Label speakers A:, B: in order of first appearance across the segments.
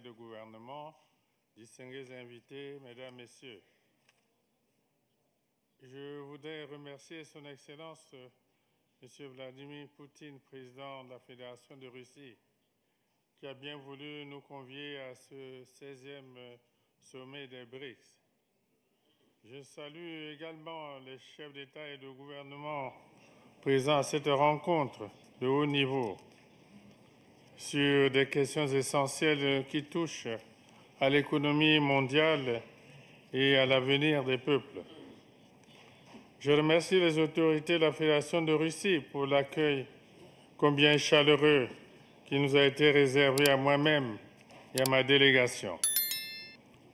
A: de gouvernement, distingués invités, Mesdames, Messieurs, je voudrais remercier Son Excellence M. Vladimir Poutine, président de la Fédération de Russie, qui a bien voulu nous convier à ce 16e sommet des BRICS. Je salue également les chefs d'État et de gouvernement présents à cette rencontre de haut niveau sur des questions essentielles qui touchent à l'économie mondiale et à l'avenir des peuples. Je remercie les autorités de la Fédération de Russie pour l'accueil combien chaleureux qui nous a été réservé à moi-même et à ma délégation.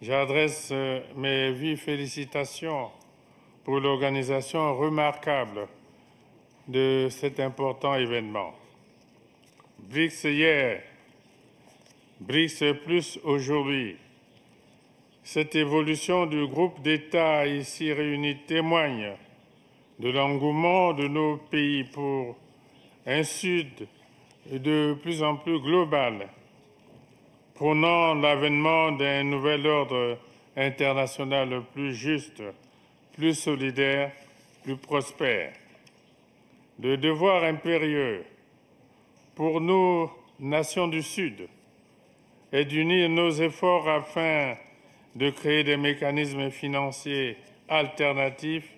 A: J'adresse mes vives félicitations pour l'organisation remarquable de cet important événement. BRICS hier, BRICS plus aujourd'hui. Cette évolution du groupe d'États ici réunis témoigne de l'engouement de nos pays pour un Sud de plus en plus global, prônant l'avènement d'un nouvel ordre international plus juste, plus solidaire, plus prospère. Le devoir impérieux pour nous, nations du Sud, est d'unir nos efforts afin de créer des mécanismes financiers alternatifs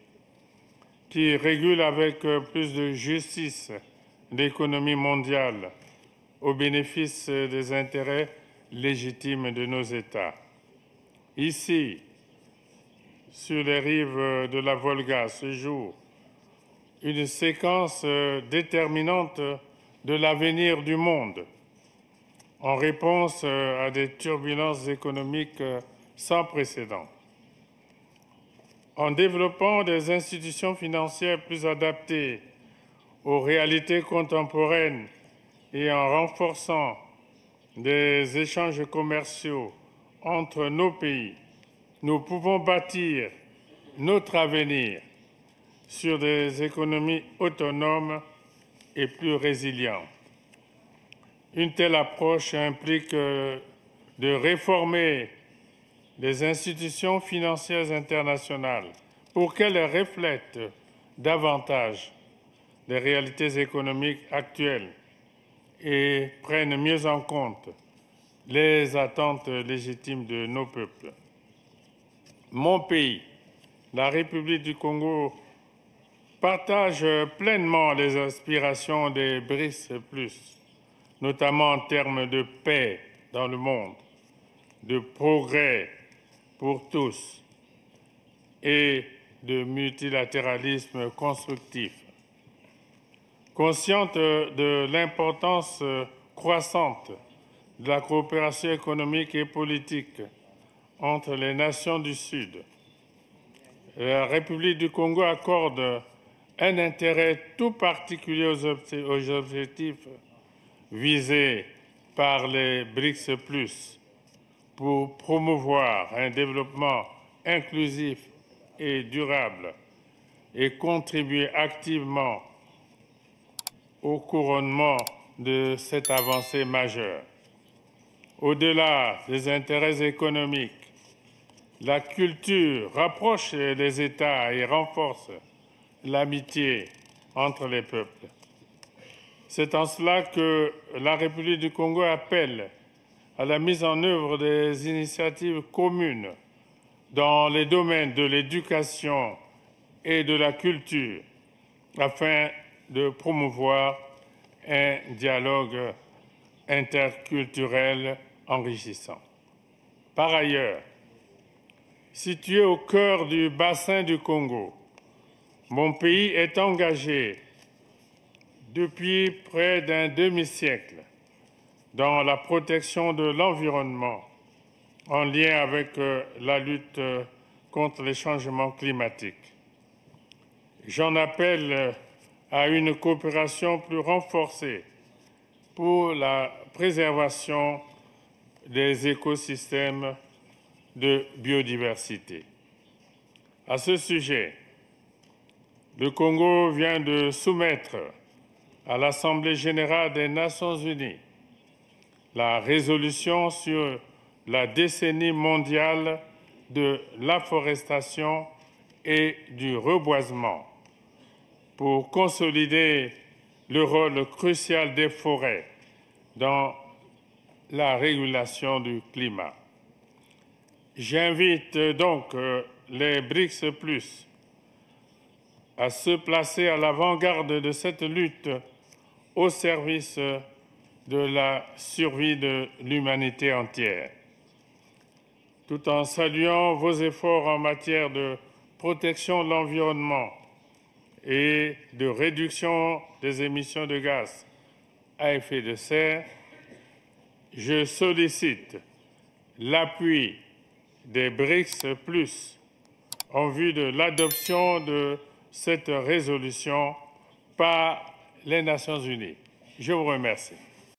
A: qui régulent avec plus de justice l'économie mondiale au bénéfice des intérêts légitimes de nos États. Ici, sur les rives de la Volga, se joue une séquence déterminante de l'avenir du monde en réponse à des turbulences économiques sans précédent. En développant des institutions financières plus adaptées aux réalités contemporaines et en renforçant des échanges commerciaux entre nos pays, nous pouvons bâtir notre avenir sur des économies autonomes et plus résilientes. Une telle approche implique de réformer les institutions financières internationales pour qu'elles reflètent davantage les réalités économiques actuelles et prennent mieux en compte les attentes légitimes de nos peuples. Mon pays, la République du Congo, partage pleinement les aspirations des BRICS+, notamment en termes de paix dans le monde, de progrès pour tous et de multilatéralisme constructif. Consciente de l'importance croissante de la coopération économique et politique entre les nations du Sud, la République du Congo accorde un intérêt tout particulier aux objectifs visés par les BRICS+, pour promouvoir un développement inclusif et durable et contribuer activement au couronnement de cette avancée majeure. Au-delà des intérêts économiques, la culture rapproche les États et renforce l'amitié entre les peuples. C'est en cela que la République du Congo appelle à la mise en œuvre des initiatives communes dans les domaines de l'éducation et de la culture afin de promouvoir un dialogue interculturel enrichissant. Par ailleurs, situé au cœur du bassin du Congo, mon pays est engagé depuis près d'un demi-siècle dans la protection de l'environnement en lien avec la lutte contre les changements climatiques. J'en appelle à une coopération plus renforcée pour la préservation des écosystèmes de biodiversité. À ce sujet, le Congo vient de soumettre à l'Assemblée générale des Nations unies la résolution sur la décennie mondiale de l'afforestation et du reboisement pour consolider le rôle crucial des forêts dans la régulation du climat. J'invite donc les BRICS+, à se placer à l'avant-garde de cette lutte au service de la survie de l'humanité entière. Tout en saluant vos efforts en matière de protection de l'environnement et de réduction des émissions de gaz à effet de serre, je sollicite l'appui des BRICS+, en vue de l'adoption de cette résolution par les Nations Unies. Je vous remercie.